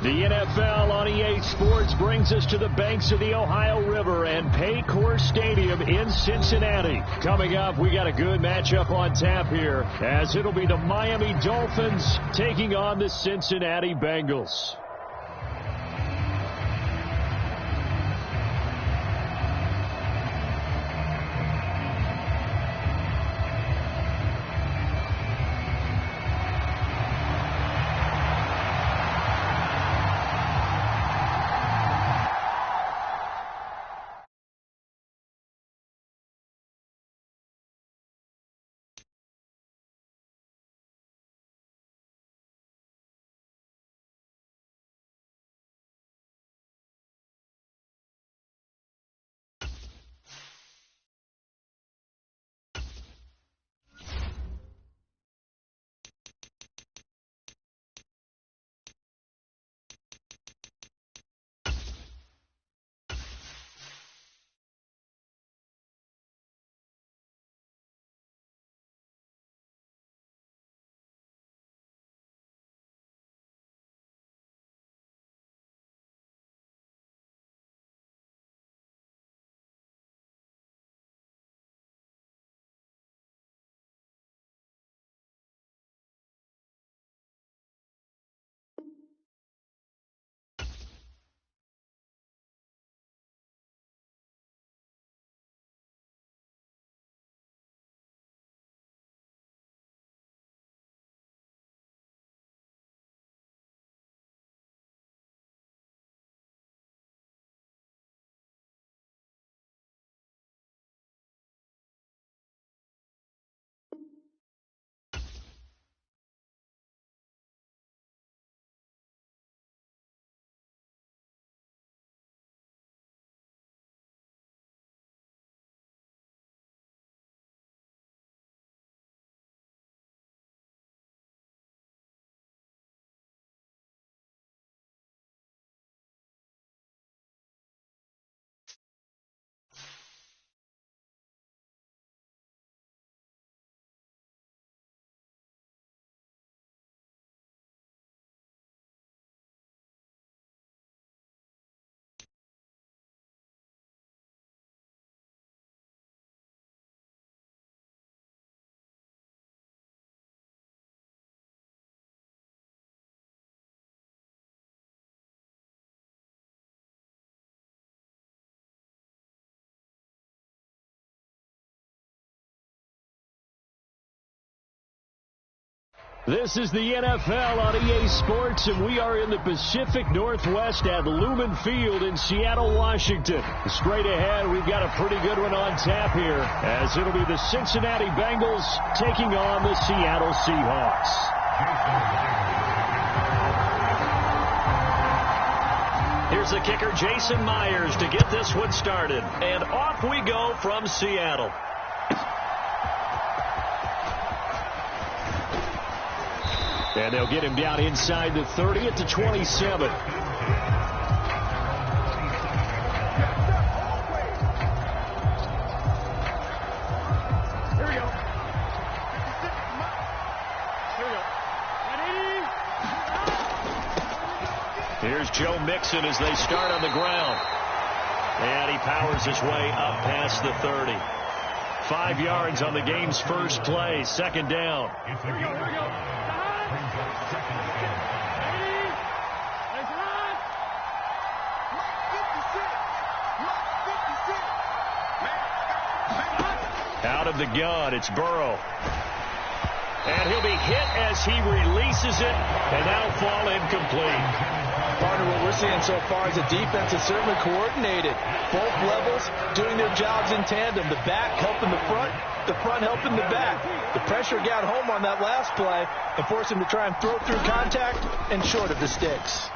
The NFL on EA Sports brings us to the banks of the Ohio River and Paycor Stadium in Cincinnati. Coming up, we got a good matchup on tap here, as it'll be the Miami Dolphins taking on the Cincinnati Bengals. This is the NFL on EA Sports, and we are in the Pacific Northwest at Lumen Field in Seattle, Washington. Straight ahead, we've got a pretty good one on tap here, as it'll be the Cincinnati Bengals taking on the Seattle Seahawks. Here's the kicker, Jason Myers, to get this one started. And off we go from Seattle. And they'll get him down inside the 30 at the 27. Here's Joe Mixon as they start on the ground. And he powers his way up past the 30. 5 yards on the game's first play. Second down. Here we go. Out of the gun, it's Burrow. And he'll be hit as he releases it, and that'll fall incomplete. Partner, what we're seeing so far is the defense is certainly coordinated. Both levels doing their jobs in tandem. The back helping the front helping the back. The pressure got home on that last play and forced him to try and throw through contact and short of the sticks.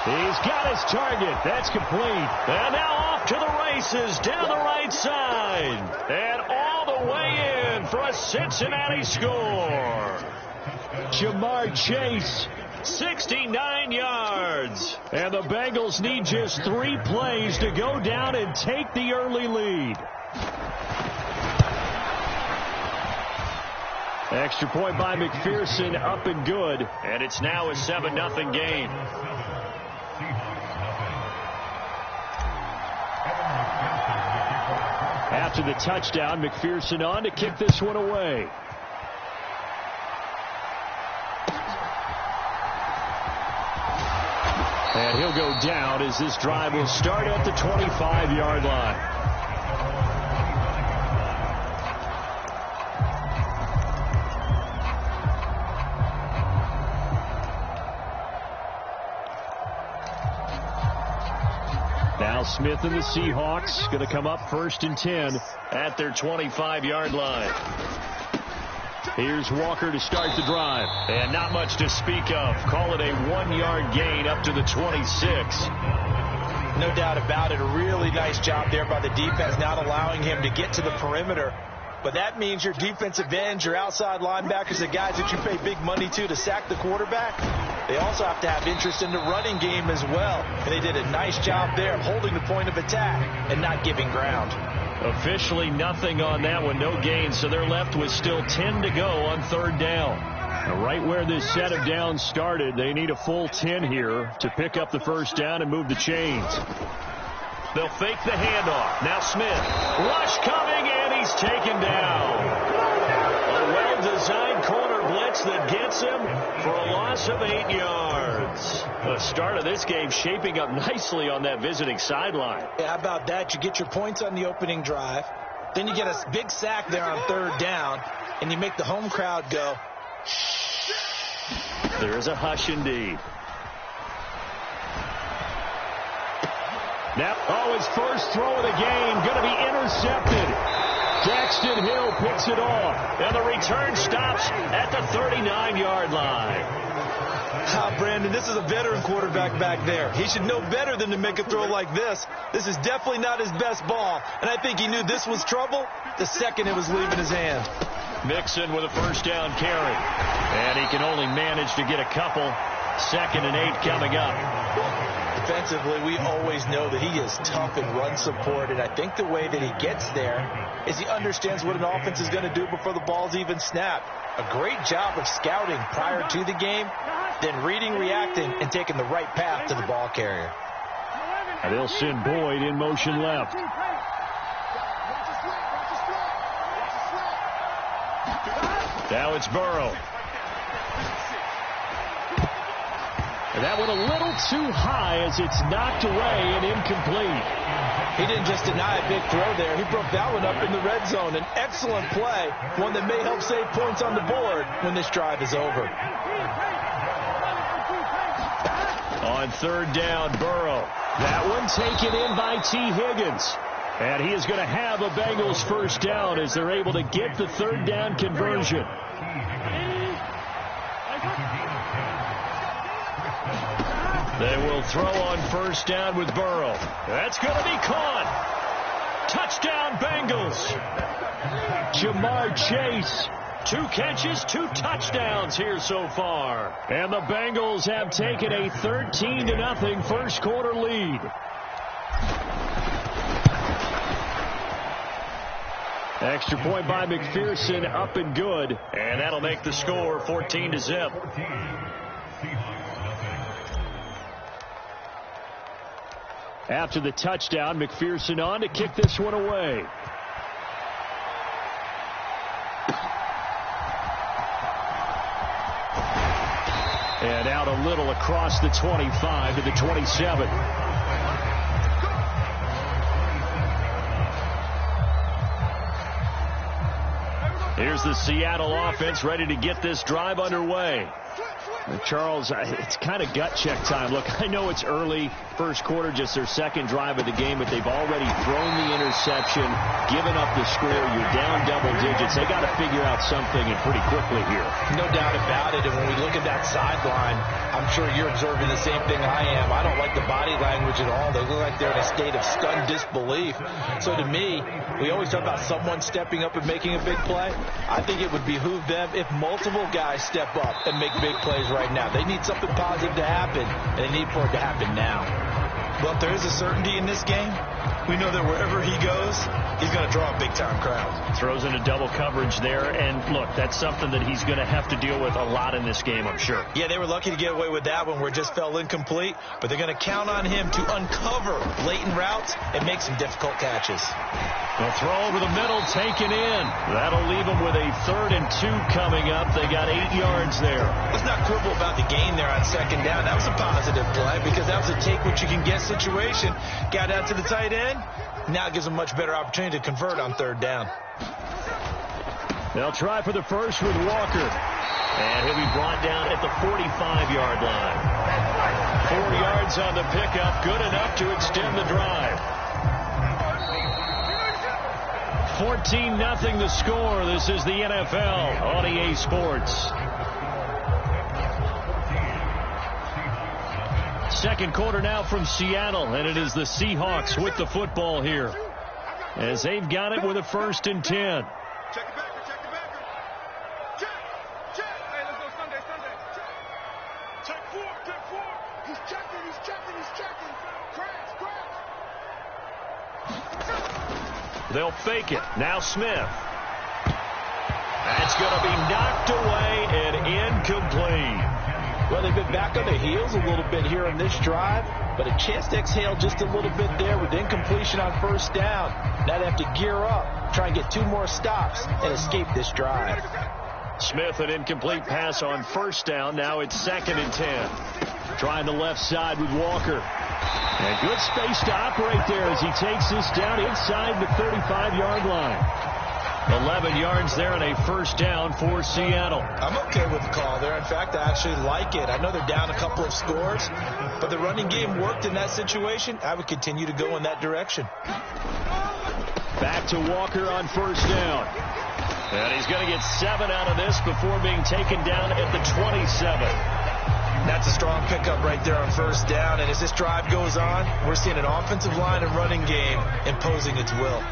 He's got his target. That's complete. And now off to the races down the right side. And all the way in for a Cincinnati score. Jamar Chase, 69 yards. And the Bengals need just 3 plays to go down and take the early lead. Extra point by McPherson, up and good. And it's now a 7-0 game. After the touchdown, McPherson on to kick this one away. And he'll go down as this drive will start at the 25-yard line. Now Smith and the Seahawks going to come up 1st and 10 at their 25-yard line. Here's Walker to start the drive. And not much to speak of. Call it a 1-yard gain up to the 26. No doubt about it. A really nice job there by the defense, not allowing him to get to the perimeter. But that means your defensive ends, your outside linebackers, the guys that you pay big money to sack the quarterback, they also have to have interest in the running game as well. And they did a nice job there of holding the point of attack and not giving ground. Officially nothing on that one, no gain, so they're left with still 10 to go on 3rd down. Now, right where this set of downs started, they need a full 10 here to pick up the 1st down and move the chains. They'll fake the handoff. Now Smith. Rush coming, and he's taken down. A well-designed corner blitz that gets him for a loss of 8 yards. The start of this game shaping up nicely on that visiting sideline. Yeah, how about that? You get your points on the opening drive. Then you get a big sack there on 3rd down, and you make the home crowd go. There is a hush indeed. Now, his first throw of the game going to be intercepted. Jackson Hill picks it off, and the return stops at the 39-yard line. Brandon, this is a veteran quarterback back there. He should know better than to make a throw like this. This is definitely not his best ball, and I think he knew this was trouble the second it was leaving his hand. Mixon with a 1st down carry, and he can only manage to get a couple. 2nd and 8 coming up. Defensively, we always know that he is tough in run support, and I think the way that he gets there is he understands what an offense is going to do before the ball's even snapped. A great job of scouting prior to the game, then reading, reacting, and taking the right path to the ball carrier. And they'll send Boyd in motion left. Now it's Burrow. And that one a little too high as it's knocked away and incomplete. He didn't just deny a big throw there. He broke that one up in the red zone. An excellent play, one that may help save points on the board when this drive is over. On 3rd down, Burrow. That one taken in by T. Higgins. And he is going to have a Bengals 1st down as they're able to get the 3rd down conversion. They will throw on 1st down with Burrow. That's going to be caught. Touchdown, Bengals. Jamar Chase. 2 catches, 2 touchdowns here so far. And the Bengals have taken a 13-0 first quarter lead. Extra point by McPherson, up and good. And that'll make the score 14-0. After the touchdown, McPherson on to kick this one away. And out a little across the 25 to the 27. Here's the Seattle offense ready to get this drive underway. Charles, it's kind of gut check time. Look, I know it's early, first quarter, just their 2nd drive of the game, but they've already thrown the interception, given up the score. You're down double digits. They got to figure out something, and pretty quickly here. No doubt about it. And when we look at that sideline, I'm sure you're observing the same thing I am. I don't like the body language at all. They look like they're in a state of stunned disbelief. So to me, we always talk about someone stepping up and making a big play. I think it would behoove them if multiple guys step up and make big plays right now. They need something positive to happen, and they need for it to happen now. Well, if there is a certainty in this game, we know that wherever he goes, he's going to draw a big-time crowd. Throws into double coverage there, and look, that's something that he's going to have to deal with a lot in this game, I'm sure. Yeah, they were lucky to get away with that one where it just fell incomplete, but they're going to count on him to uncover blatant routes and make some difficult catches. They'll throw over the middle, taken in. That'll leave them with a 3rd and 2 coming up. They got 8 yards there. Let's not quibble about the gain there on 2nd down. That was a positive play because that was a take-what-you-can-get situation. Got out to the tight end. Now it gives them a much better opportunity to convert on 3rd down. They'll try for the first with Walker. And he'll be brought down at the 45-yard line. 4 yards on the pickup. Good enough to extend the drive. 14-0 the score. This is the NFL on EA Sports. Second quarter now from Seattle, and it is the Seahawks with the football here as they've got it with a 1st and 10. Check it back, check it back. Check. Hey, let's go Sunday. Check 4. He's checking. Crash. They'll fake it. Now Smith. That's going to be knocked away and incomplete. Well, they've been back on their heels a little bit here on this drive, but a chance to exhale just a little bit there with incompletion on 1st down. Now they have to gear up, try and get 2 more stops, and escape this drive. Smith, an incomplete pass on 1st down. Now it's 2nd and 10. Trying the left side with Walker. And good space to operate there as he takes this down inside the 35-yard line. 11 yards there and a 1st down for Seattle. I'm okay with the call there. In fact, I actually like it. I know they're down a couple of scores, but the running game worked in that situation. I would continue to go in that direction. Back to Walker on 1st down. And he's going to get 7 out of this before being taken down at the 27. That's a strong pickup right there on 1st down. And as this drive goes on, we're seeing an offensive line and running game imposing its will.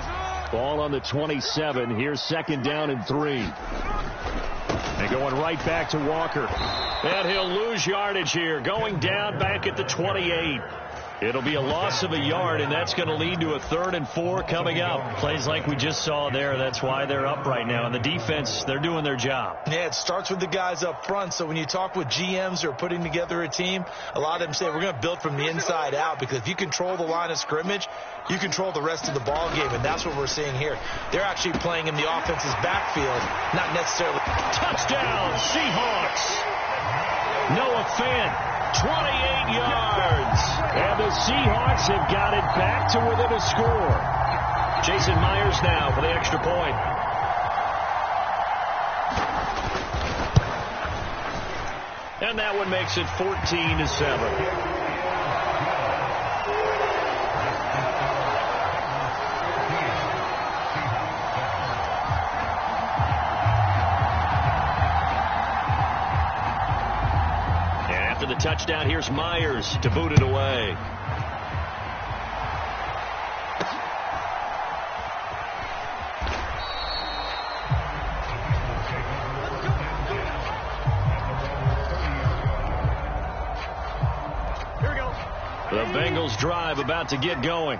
Ball on the 27. Here's 2nd down and 3. And going right back to Walker. And he'll lose yardage here. Going down back at the 28. It'll be a loss of a yard, and that's going to lead to a 3rd and 4 coming up. Plays like we just saw there. That's why they're up right now. And the defense, they're doing their job. Yeah, it starts with the guys up front. So when you talk with GMs who are putting together a team, a lot of them say we're going to build from the inside out, because if you control the line of scrimmage, you control the rest of the ball game, and that's what we're seeing here. They're actually playing in the offense's backfield, not necessarily. Touchdown, Seahawks. Noah Fant. 28 yards. And the Seahawks have got it back to within a score. Jason Myers now for the extra point. And that one makes it 14-7. The touchdown, here's Myers to boot it away. Here we go. The Bengals drive about to get going.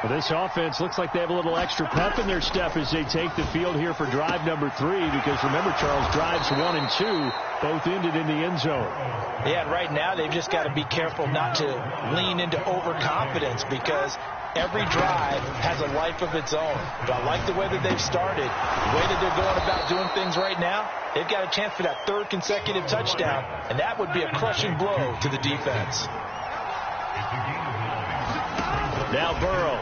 Well, this offense looks like they have a little extra pep in their step as they take the field here for drive number 3, because remember, Charles, drives 1 and 2 both ended in the end zone. Yeah, right now they've just got to be careful not to lean into overconfidence, because every drive has a life of its own. But I like the way that they've started, the way that they're going about doing things right now. They've got a chance for that 3rd consecutive touchdown, and that would be a crushing blow to the defense. Now Burrow.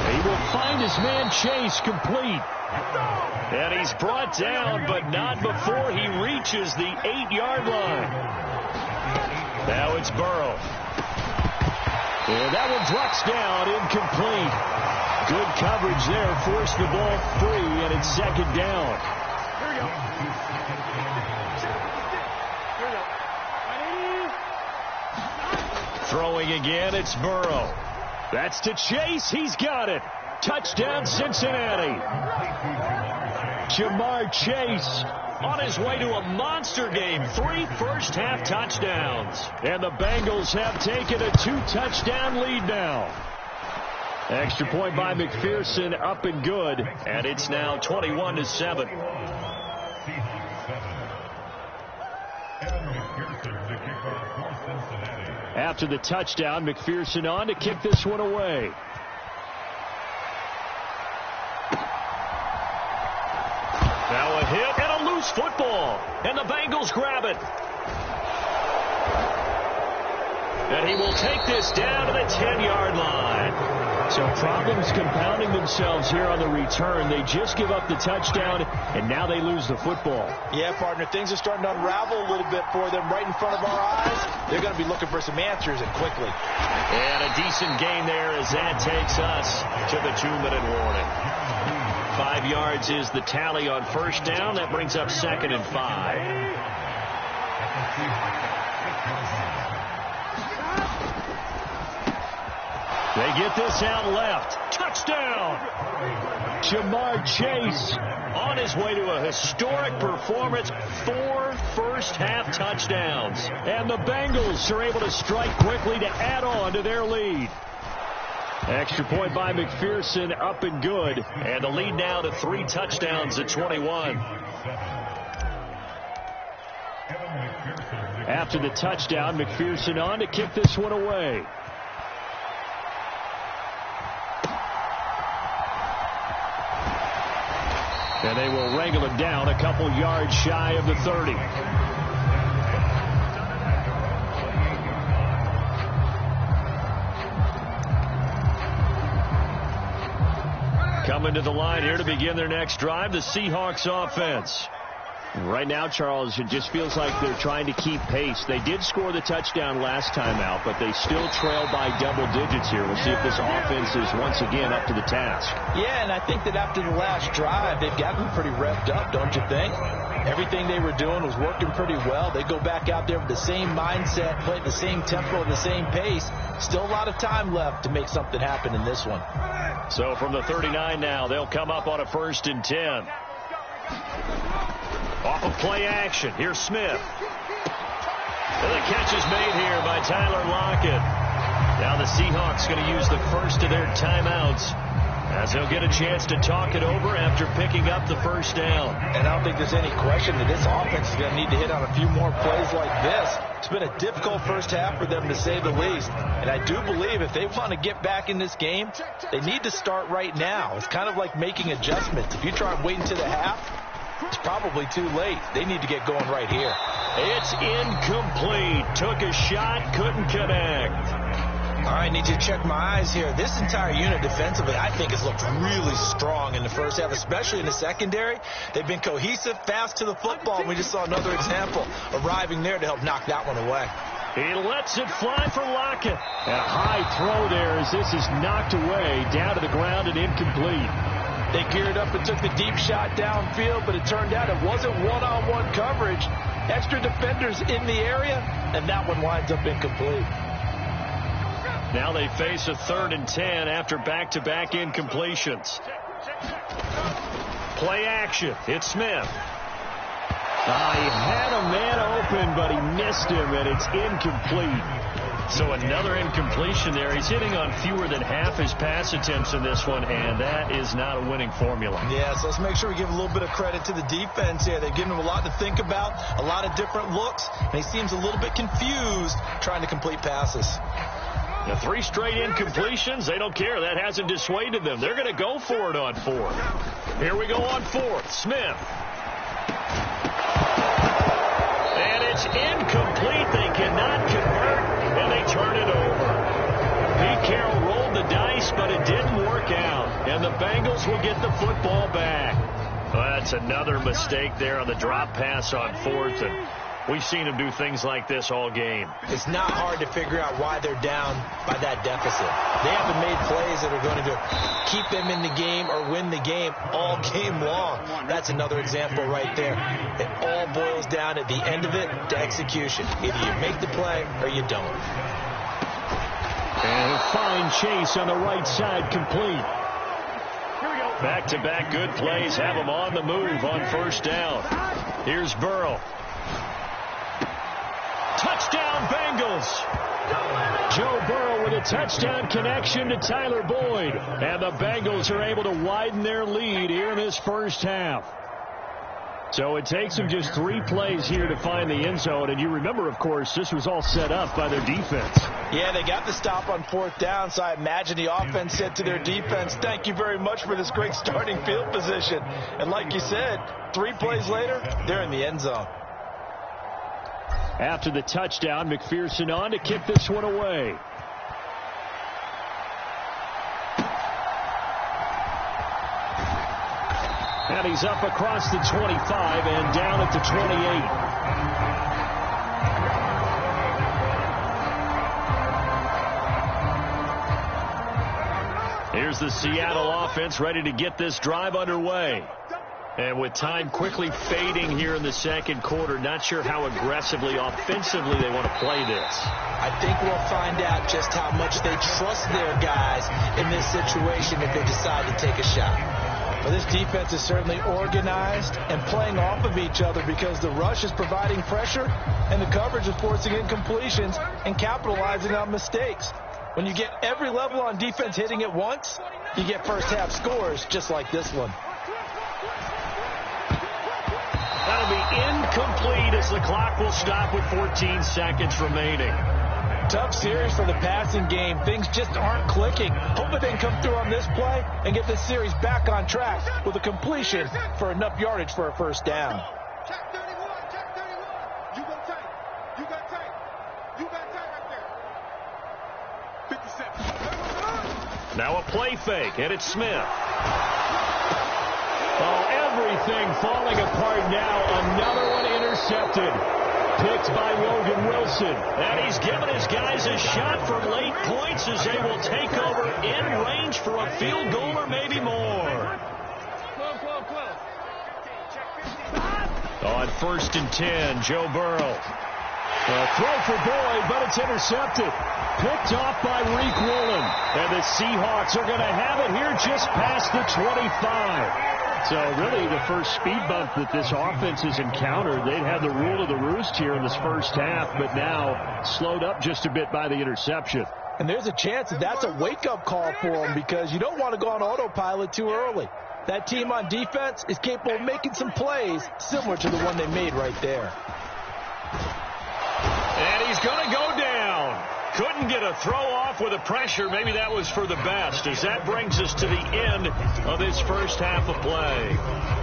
He will find his man Chase complete. And he's brought down, but not before he reaches the 8-yard line. Now it's Burrow. And that one drops down, incomplete. Good coverage there, forced the ball free, and it's 2nd down. Here we go. Throwing again, it's Burrow. That's to Chase. He's got it. Touchdown, Cincinnati. Jamar Chase on his way to a monster game. 3 first-half touchdowns. And the Bengals have taken a 2-touchdown lead now. Extra point by McPherson, up and good. And it's now 21-7. After the touchdown, McPherson on to kick this one away. Now a hit and a loose football. And the Bengals grab it. And he will take this down to the 10-yard line. So problems compounding themselves here on the return. They just give up the touchdown, and now they lose the football. Yeah, partner, things are starting to unravel a little bit for them right in front of our eyes. They're going to be looking for some answers, and quickly. And a decent gain there as that takes us to the 2-minute warning. 5 yards is the tally on first down. That brings up 2nd and 5. They get this out left. Touchdown! Jamar Chase on his way to a historic performance. 4 first-half touchdowns. And the Bengals are able to strike quickly to add on to their lead. Extra point by McPherson, up and good. And the lead now to 3 touchdowns at 21. After the touchdown, McPherson on to kick this one away. And they will wrangle him down a couple yards shy of the 30. Coming to the line here to begin their next drive, the Seahawks offense. Right now, Charles, it just feels like they're trying to keep pace. They did score the touchdown last time out, but they still trail by double digits here. We'll see if this offense is once again up to the task. Yeah, and I think that after the last drive, they've gotten pretty revved up, don't you think? Everything they were doing was working pretty well. They go back out there with the same mindset, play at the same tempo, and the same pace. Still a lot of time left to make something happen in this one. So from the 39 now, they'll come up on a 1st and 10. Off of play action. Here's Smith. And the catch is made here by Tyler Lockett. Now the Seahawks going to use the first of their timeouts as they'll get a chance to talk it over after picking up the first down. And I don't think there's any question that this offense is going to need to hit on a few more plays like this. It's been a difficult first half for them, to say the least. And I do believe if they want to get back in this game, they need to start right now. It's kind of like making adjustments. If you try and wait until the half, it's probably too late. They need to get going right here. It's incomplete. Took a shot, couldn't connect. All right, need to check my eyes here. This entire unit defensively, I think, has looked really strong in the first half, especially in the secondary. They've been cohesive, fast to the football, and we just saw another example arriving there to help knock that one away. He lets it fly for Lockett. And a high throw there as this is knocked away, down to the ground and incomplete. They geared up and took the deep shot downfield, but it turned out it wasn't one-on-one coverage. Extra defenders in the area, and that one winds up incomplete. Now they face a 3rd and 10 after back-to-back incompletions. Play action. It's Smith. He had a man open, but he missed him, and it's incomplete. So another incompletion there. He's hitting on fewer than half his pass attempts in this one, and that is not a winning formula. Yeah, so let's make sure we give a little bit of credit to the defense here. They've given him a lot to think about, a lot of different looks, and he seems a little bit confused trying to complete passes. The 3 straight incompletions, they don't care. That hasn't dissuaded them. They're going to go for it on 4th. Here we go on 4th. Smith. And it's incomplete. They cannot convert, and they turn it over. Pete Carroll rolled the dice, but it didn't work out. And the Bengals will get the football back. Well, that's another mistake there on the drop pass on 4th, and we've seen them do things like this all game. It's not hard to figure out why they're down by that deficit. They haven't made plays that are going to keep them in the game or win the game all game long. That's another example right there. It all boils down at the end of it to execution. Either you make the play or you don't. And a fine chase on the right side, complete. Back-to-back good plays have them on the move on first down. Here's Burrow. Touchdown, Bengals. Joe Burrow with a touchdown connection to Tyler Boyd. And the Bengals are able to widen their lead here in this first half. So it takes them just 3 plays here to find the end zone. And you remember, of course, this was all set up by their defense. Yeah, they got the stop on 4th down, so I imagine the offense said to their defense, thank you very much for this great starting field position. And like you said, 3 plays later, they're in the end zone. After the touchdown, McPherson on to kick this one away. And he's up across the 25 and down at the 28. Here's the Seattle offense ready to get this drive underway. And with time quickly fading here in the second quarter, not sure how aggressively, offensively they want to play this. I think we'll find out just how much they trust their guys in this situation if they decide to take a shot. Well, this defense is certainly organized and playing off of each other because the rush is providing pressure and the coverage is forcing incompletions and capitalizing on mistakes. When you get every level on defense hitting at once, you get first half scores just like this one. That'll be incomplete as the clock will stop with 14 seconds remaining. Tough series for the passing game. Things just aren't clicking. Hoping they can come through on this play and get this series back on track with a completion for enough yardage for a first down. Check 31, check 31. You got tight. You got tight. You got tight right there. 57. Now a play fake, and it's Smith. Oh, everything falling apart now. Another one intercepted. Picked by Logan Wilson. And he's given his guys a shot for late points as they will take over in range for a field goal or maybe more. On 1st and 10, Joe Burrow. A throw for Boyd, but it's intercepted. Picked off by Reek Woolen. And the Seahawks are going to have it here just past the 25. So really the first speed bump that this offense has encountered. They'd had the rule of the roost here in this first half, but now slowed up just a bit by the interception. And there's a chance that that's a wake-up call for them because you don't want to go on autopilot too early. That team on defense is capable of making some plays similar to the one they made right there. And he's going to go down. Couldn't get a throw off with the pressure. Maybe that was for the best, as that brings us to the end of this first half of play.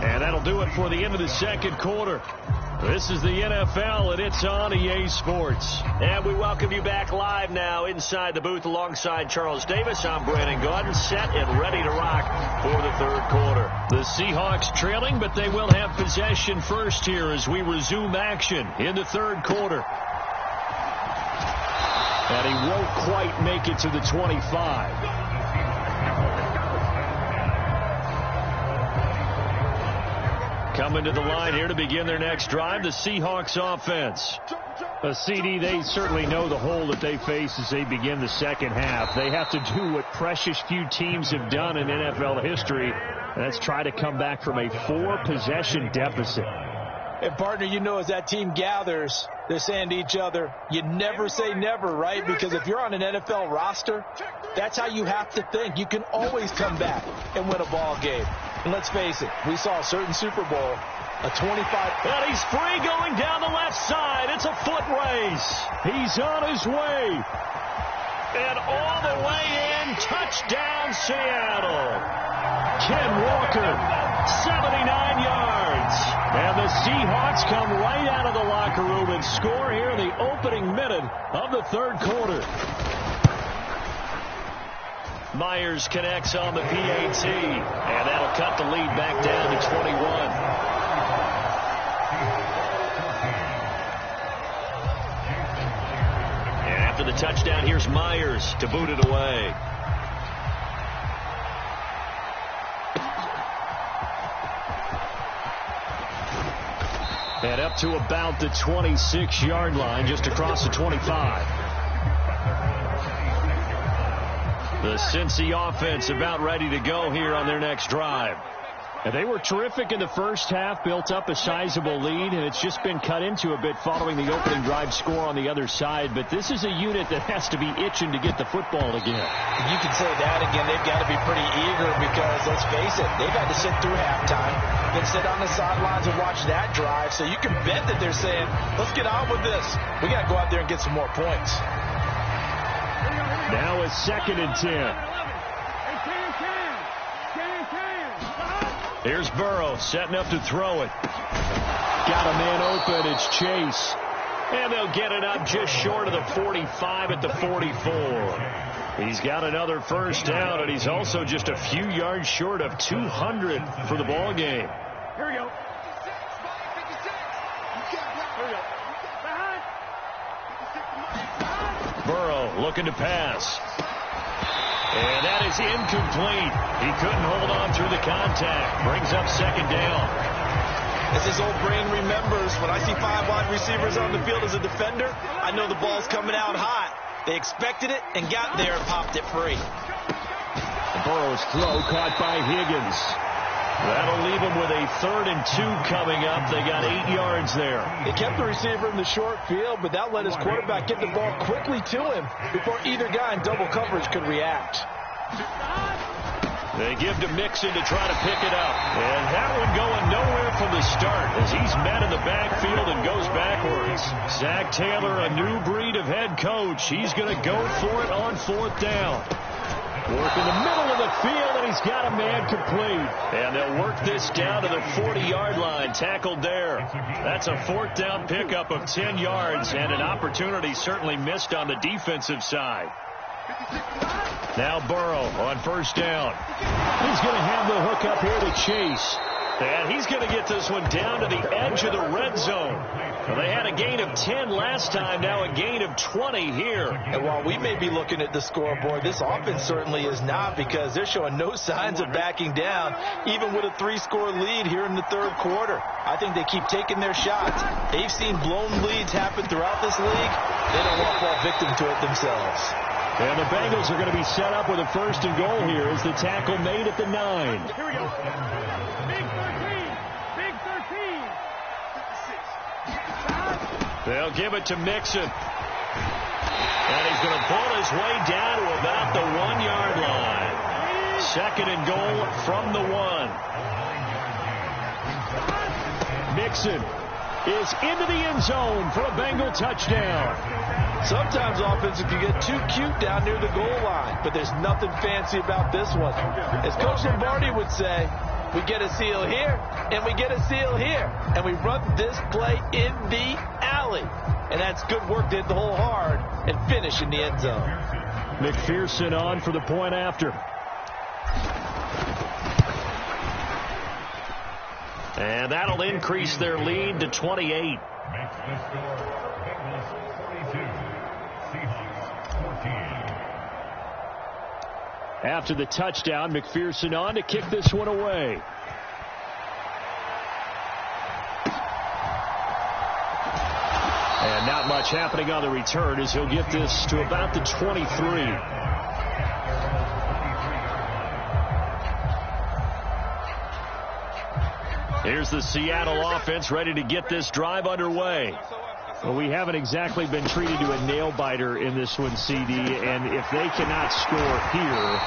And that'll do it for the end of the second quarter. This is the NFL, and it's on EA Sports. And we welcome you back live now inside the booth alongside Charles Davis. I'm Brandon Gaudin, set and ready to rock for the third quarter. The Seahawks trailing, but they will have possession first here as we resume action in the third quarter. And he won't quite make it to the 25. Coming to the line here to begin their next drive, the Seahawks offense. A CD, they certainly know the hole that they face as they begin the second half. They have to do what precious few teams have done in NFL history, and that's try to come back from a 4-possession deficit. And, partner, you know as that team gathers, they're saying to each other, you never say never, right? Because if you're on an NFL roster, that's how you have to think. You can always come back and win a ball game. And let's face it, we saw a certain Super Bowl, a 25. And he's free going down the left side. It's a foot race. He's on his way. And all the way in, touchdown Seattle. Ken Walker, 79 yards. And the Seahawks come right out of the locker room and score here in the opening minute of the third quarter. Myers connects on the PAT, and that'll cut the lead back down to 21. And after the touchdown, here's Myers to boot it away. And up to about the 26-yard line, just across the 25. The Cincy offense about ready to go here on their next drive. And they were terrific in the first half, built up a sizable lead, and it's just been cut into a bit following the opening drive score on the other side. But this is a unit that has to be itching to get the football again. You can say that again. They've got to be pretty eager because, let's face it, they've had to sit through halftime, then sit on the sidelines and watch that drive. So you can bet that they're saying, let's get on with this. We got to go out there and get some more points. Now it's 2nd and 10. Here's Burrow setting up to throw it. Got a man open. It's Chase. And they'll get it up just short of the 45 at the 44. He's got another first down, and he's also just a few yards short of 200 for the ball game. Here we go. Burrow looking to pass. And that is incomplete. He couldn't hold on through the contact. Brings up 2nd down. As his old brain remembers, when I see 5 wide receivers on the field as a defender, I know the ball's coming out hot. They expected it and got there and popped it free. Burrow's throw caught by Higgins. That'll leave him with a 3rd and 2 coming up. They got 8 yards there. They kept the receiver in the short field, but that let his quarterback get the ball quickly to him before either guy in double coverage could react. They give to Mixon to try to pick it up. And that one going nowhere from the start as he's met in the backfield and goes backwards. Zach Taylor, a new breed of head coach. He's going to go for it on 4th down. Work in the middle of the field, and he's got a man complete. And they'll work this down to the 40-yard line. Tackled there. That's a 4th down pickup of 10 yards, and an opportunity certainly missed on the defensive side. Now Burrow on 1st down. He's going to have the hook up here to Chase. And he's going to get this one down to the edge of the red zone. Well, they had a gain of 10 last time, now a gain of 20 here. And while we may be looking at the scoreboard, this offense certainly is not, because they're showing no signs of backing down, even with a 3-score lead here in the 3rd quarter. I think they keep taking their shots. They've seen blown leads happen throughout this league. They don't want to fall victim to it themselves. And the Bengals are going to be set up with a 1st and goal here as the tackle made at the 9. Here we go. Big 13. Big 13. They'll give it to Mixon. And he's going to pull his way down to about the 1-yard line. 2nd and goal from the 1. Mixon is into the end zone for a Bengal touchdown. Sometimes offenses can get too cute down near the goal line, but there's nothing fancy about this one. As Coach Lombardi would say, we get a seal here, and we get a seal here, and we run this play in the alley. And that's good work to hit the hole hard and finish in the end zone. McPherson on for the point after. And that'll increase their lead to 28. After the touchdown, McPherson on to kick this one away. And not much happening on the return as he'll get this to about the 23. Here's the Seattle offense ready to get this drive underway. Well, we haven't exactly been treated to a nail-biter in this one, CD, and if they cannot score here,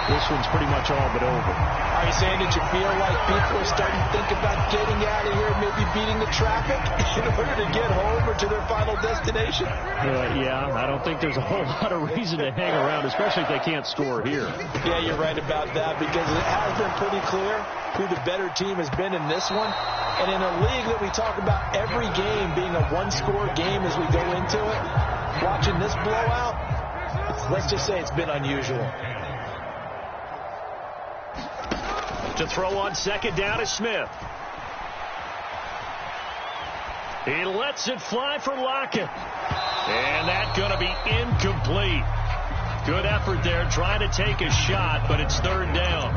this one's pretty much all but over. Are you saying that you feel like people are starting to think about getting out of here, maybe beating the traffic in order to get home or to their final destination? Yeah, I don't think there's a whole lot of reason to hang around, especially if they can't score here. Yeah, you're right about that, because it has been pretty clear who the better team has been in this one. And in a league that we talk about every game being a one-score game as we go into it, watching this blowout, let's just say it's been unusual. To throw on 2nd down is Smith. He lets it fly for Lockett. And that's going to be incomplete. Good effort there trying to take a shot, but it's 3rd down.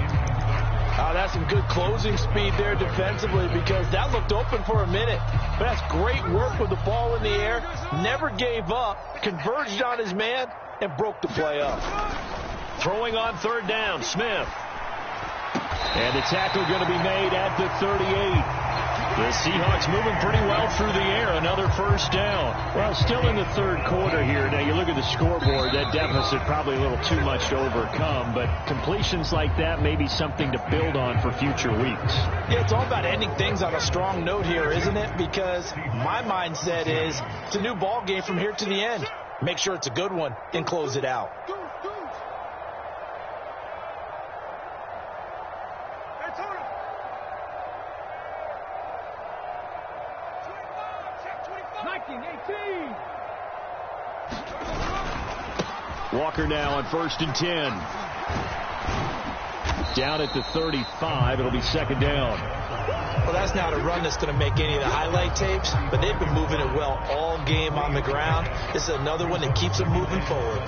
That's some good closing speed there defensively, because that looked open for a minute. But that's great work with the ball in the air. Never gave up, converged on his man, and broke the play up. Throwing on third down, Smith. And the tackle going to be made at the 38. The Seahawks moving pretty well through the air. Another first down. Well, still in the third quarter here. Now, you look at the scoreboard. That deficit probably a little too much to overcome. But completions like that may be something to build on for future weeks. Yeah, it's all about ending things on a strong note here, isn't it? Because my mindset is it's a new ball game from here to the end. Make sure it's a good one and close it out. Walker now on 1st and 10. Down at the 35. It'll be second down. Well, that's not a run that's going to make any of the highlight tapes, but they've been moving it well all game on the ground. This is another one that keeps them moving forward.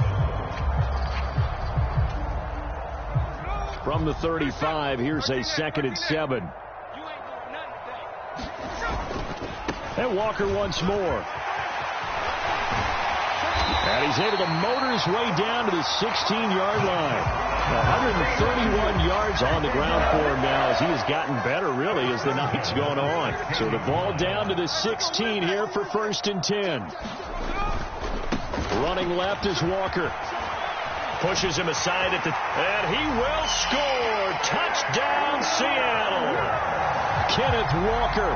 From the 35, here's a 2nd and 7. And Walker once more. And he's able to motor his way down to the 16-yard line. 131 yards on the ground for him now as he has gotten better, really, as the night's gone on. So the ball down to the 16 here for 1st and 10. Running left is Walker. Pushes him aside and he will score. Touchdown, Seattle. Kenneth Walker,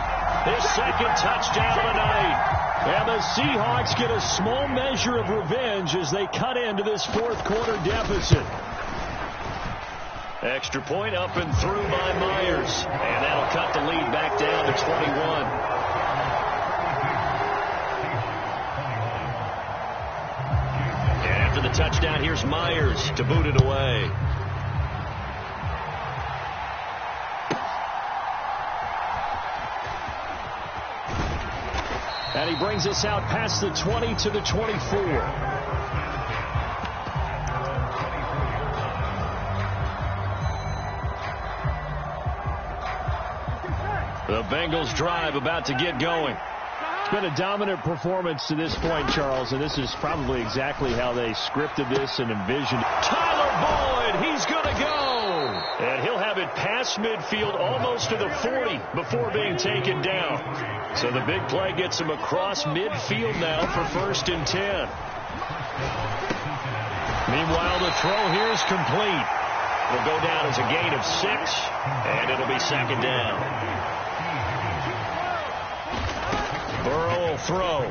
his 2nd touchdown of the night. And the Seahawks get a small measure of revenge as they cut into this 4th quarter deficit. Extra point up and through by Myers. And that'll cut the lead back down to 21. And after the touchdown, here's Myers to boot it away. And he brings us out past the 20 to the 24. The Bengals drive about to get going. It's been a dominant performance to this point, Charles, and this is probably exactly how they scripted this and envisioned it. Tyler Boyd, he's going to go. And he'll have it past midfield almost to the 40 before being taken down. So the big play gets him across midfield now for 1st and 10. Meanwhile, the throw here is complete. It'll go down as a gain of 6, and it'll be 2nd down. Burrow will throw.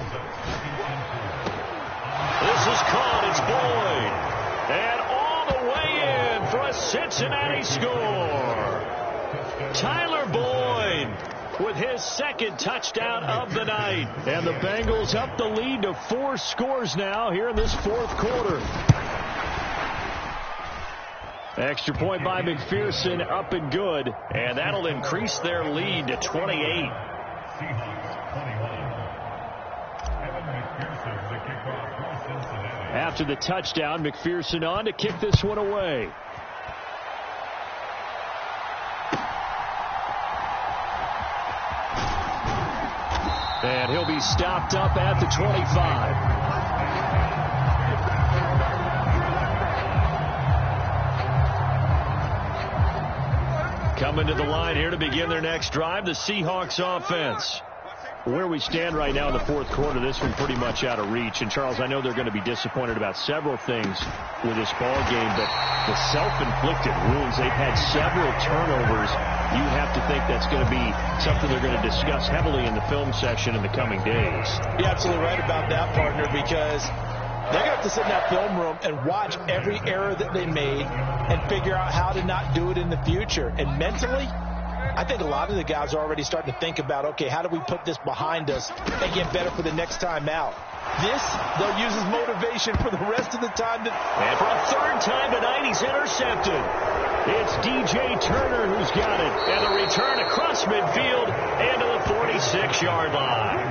This is caught. It's Boyd. And all the way in for a Cincinnati score. Tyler Boyd with his 2nd touchdown of the night. And the Bengals up the lead to 4 scores now here in this 4th quarter. Extra point by McPherson, up and good. And that'll increase their lead to 28. After the touchdown, McPherson on to kick this one away. And he'll be stopped up at the 25. Coming to the line here to begin their next drive, the Seahawks offense. Where we stand right now in the 4th quarter, this one pretty much out of reach. And, Charles, I know they're going to be disappointed about several things with this ball game, but the self-inflicted wounds, they've had several turnovers. You have to think that's going to be something they're going to discuss heavily in the film session in the coming days. You're absolutely right about that, partner, because they're going to have to sit in that film room and watch every error that they made and figure out how to not do it in the future. And mentally, I think a lot of the guys are already starting to think about, okay, how do we put this behind us and get better for the next time out? This, they'll use as motivation for the rest of the time. And for a 3rd time tonight, he's intercepted. It's DJ Turner who's got it. And a return across midfield and to the 46-yard line.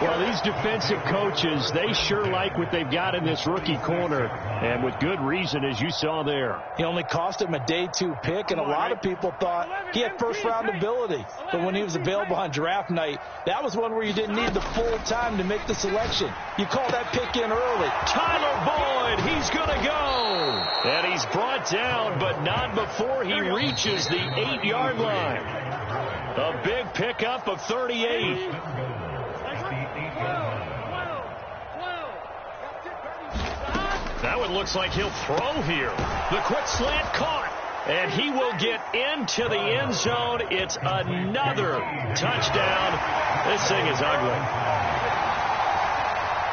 Well, these defensive coaches, they sure like what they've got in this rookie corner, and with good reason, as you saw there. He only cost him a day 2 pick, and a lot of people thought he had first-round ability. But when he was available on draft night, that was one where you didn't need the full time to make the selection. You call that pick in early. Tyler Boyd, he's going to go. And he's brought down, but not before he reaches the 8-yard line. A big pickup of 38. That one looks like he'll throw here. The quick slant caught. And he will get into the end zone. It's another touchdown. This thing is ugly.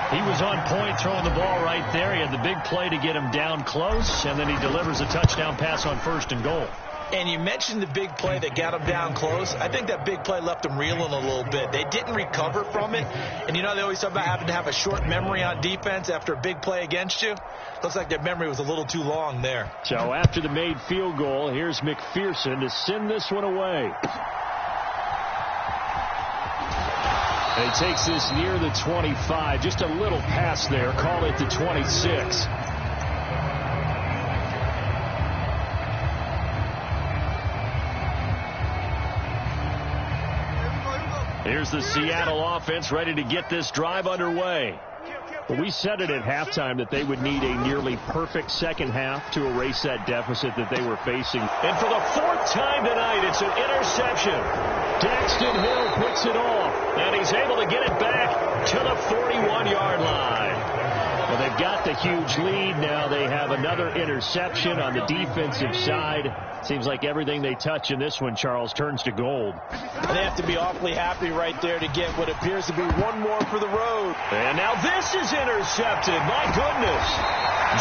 He was on point throwing the ball right there. He had the big play to get him down close, and then he delivers a touchdown pass on 1st and goal. And you mentioned the big play that got him down close. I think that big play left him reeling a little bit. They didn't recover from it. And, you know, they always talk about having to have a short memory on defense after a big play against you. Looks like their memory was a little too long there. So after the made field goal, here's McPherson to send this one away. And he takes this near the 25. Just a little pass there. Call it the 26. Here's the Seattle offense ready to get this drive underway. Well, we said it at halftime that they would need a nearly perfect second half to erase that deficit that they were facing. And for the 4th time tonight, it's an interception. Daxton Hill picks it off, and he's able to get it back to the 41-yard line. Well, they've got the huge lead. Now they have another interception on the defensive side. Seems like everything they touch in this one, Charles, turns to gold. And they have to be awfully happy right there to get what appears to be one more for the road. And now this is intercepted. My goodness.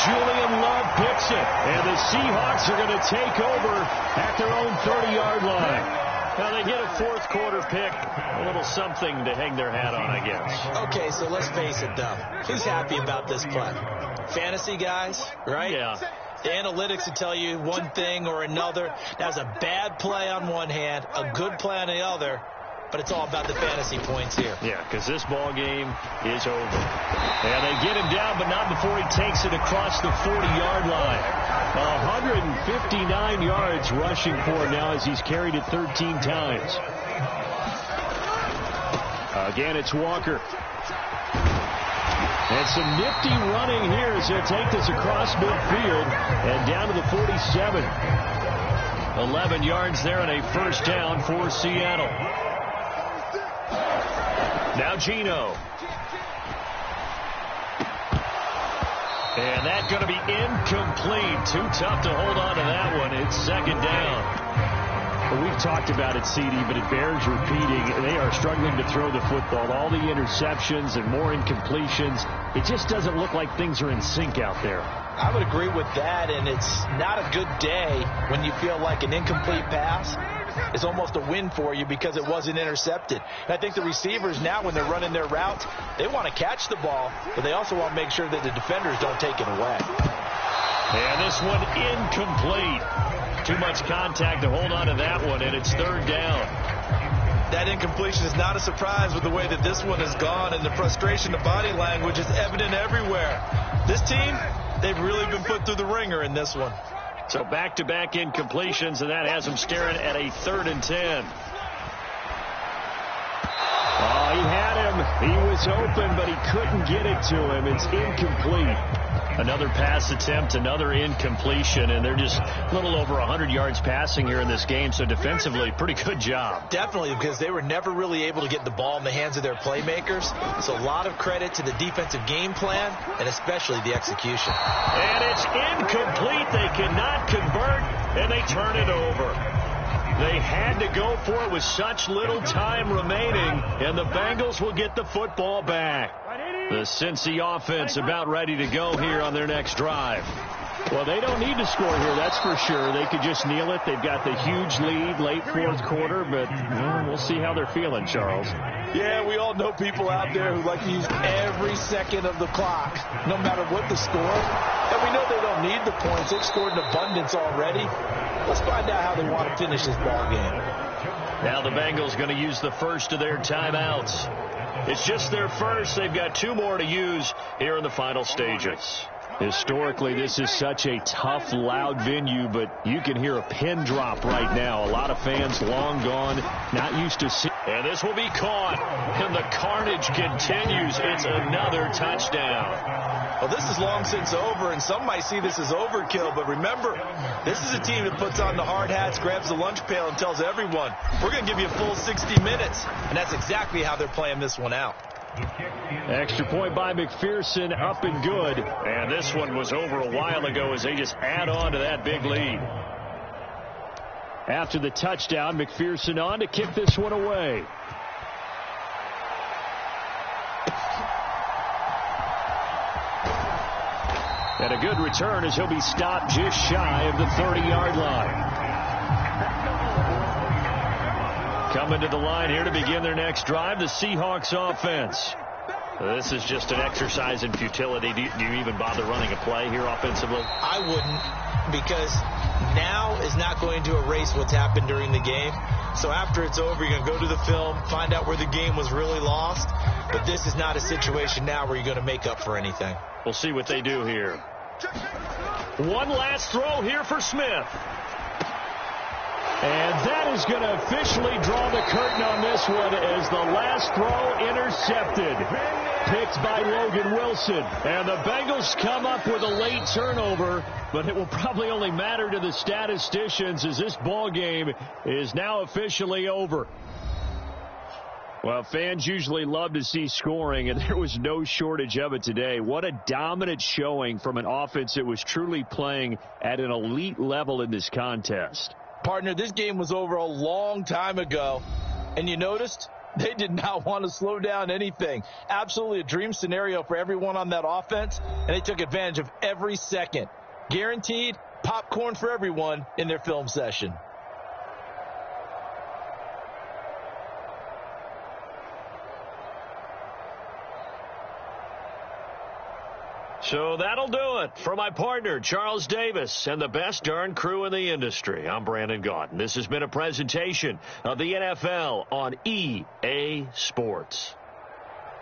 Julian Love picks it. And the Seahawks are going to take over at their own 30-yard line. Now they get a 4th quarter pick. A little something to hang their hat on, I guess. Okay, so let's face it, though. Who's happy about this play? Fantasy guys, right? Yeah. The analytics will tell you one thing or another. That's a bad play on one hand, a good play on the other, but it's all about the fantasy points here. Yeah, because this ball game is over. And they get him down, but not before he takes it across the 40-yard line. 159 yards rushing for him now as he's carried it 13 times. Again, it's Walker. And some nifty running here as he'll take this across midfield and down to the 47. 11 yards there and a 1st down for Seattle. Now Geno. And that's going to be incomplete. Too tough to hold on to that one. It's 2nd down. Well, we've talked about it, CD, but it bears repeating. They are struggling to throw the football. All the interceptions and more incompletions. It just doesn't look like things are in sync out there. I would agree with that, and it's not a good day when you feel like an incomplete pass is almost a win for you because it wasn't intercepted. And I think the receivers now, when they're running their routes, they want to catch the ball, but they also want to make sure that the defenders don't take it away. And this one incomplete. Too much contact to hold on to that one, and it's 3rd down. That incompletion is not a surprise with the way that this one has gone, and the frustration, the body language is evident everywhere. This team, they've really been put through the ringer in this one. So back-to-back incompletions, and that has them staring at a 3rd and 10. Oh, he had him. He was open, but he couldn't get it to him. It's incomplete. Another pass attempt, another incompletion, and they're just a little over 100 yards passing here in this game, so defensively, pretty good job. Definitely, because they were never really able to get the ball in the hands of their playmakers, so a lot of credit to the defensive game plan, and especially the execution. And it's incomplete. They cannot convert, and they turn it over. They had to go for it with such little time remaining, and the Bengals will get the football back. The Cincy offense about ready to go here on their next drive. Well, they don't need to score here, that's for sure. They could just kneel it. They've got the huge lead, late 4th quarter, but we'll see how they're feeling, Charles. Yeah, we all know people out there who like to use every second of the clock, no matter what the score. And we know they don't need the points. They've scored in abundance already. Let's find out how they want to finish this ball game. Now the Bengals going to use the first of their timeouts. It's just their first. They've got 2 more to use here in the final stages. Historically, this is such a tough, loud venue, but you can hear a pin drop right now. A lot of fans long gone, not used to seeing. And this will be caught, and the carnage continues. It's another touchdown. Well, this is long since over, and some might see this as overkill, but remember, this is a team that puts on the hard hats, grabs the lunch pail, and tells everyone, we're going to give you a full 60 minutes, and that's exactly how they're playing this one out. Extra point by McPherson, up and good. And this one was over a while ago as they just add on to that big lead. After the touchdown, McPherson on to kick this one away. And a good return as he'll be stopped just shy of the 30-yard line. Coming to the line here to begin their next drive, the Seahawks offense. This is just an exercise in futility. Do you even bother running a play here offensively? I wouldn't, because now is not going to erase what's happened during the game. So after it's over, you're going to go to the film, find out where the game was really lost. But this is not a situation now where you're going to make up for anything. We'll see what they do here. One last throw here for Smith. And that is going to officially draw the curtain on this one as the last throw intercepted. Picked by Logan Wilson. And the Bengals come up with a late turnover, but it will probably only matter to the statisticians as this ball game is now officially over. Well, fans usually love to see scoring, and there was no shortage of it today. What a dominant showing from an offense that was truly playing at an elite level in this contest. Partner, this game was over a long time ago, and you noticed they did not want to slow down anything. Absolutely a dream scenario for everyone on that offense, and they took advantage of every second. Guaranteed popcorn for everyone in their film session. So that'll do it for my partner, Charles Davis, and the best darn crew in the industry. I'm Brandon Gaudin. This has been a presentation of the NFL on EA Sports.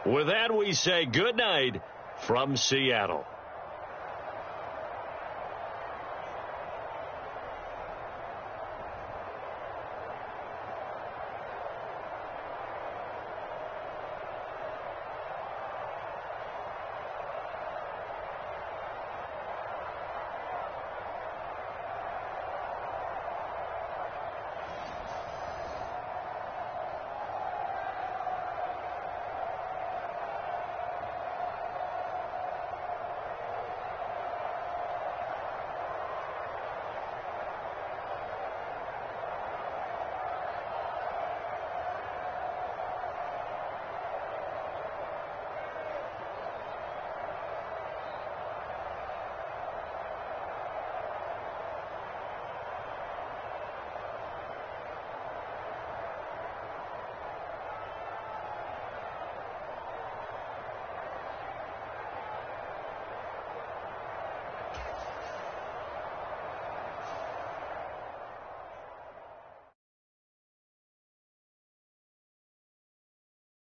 With that, we say good night from Seattle.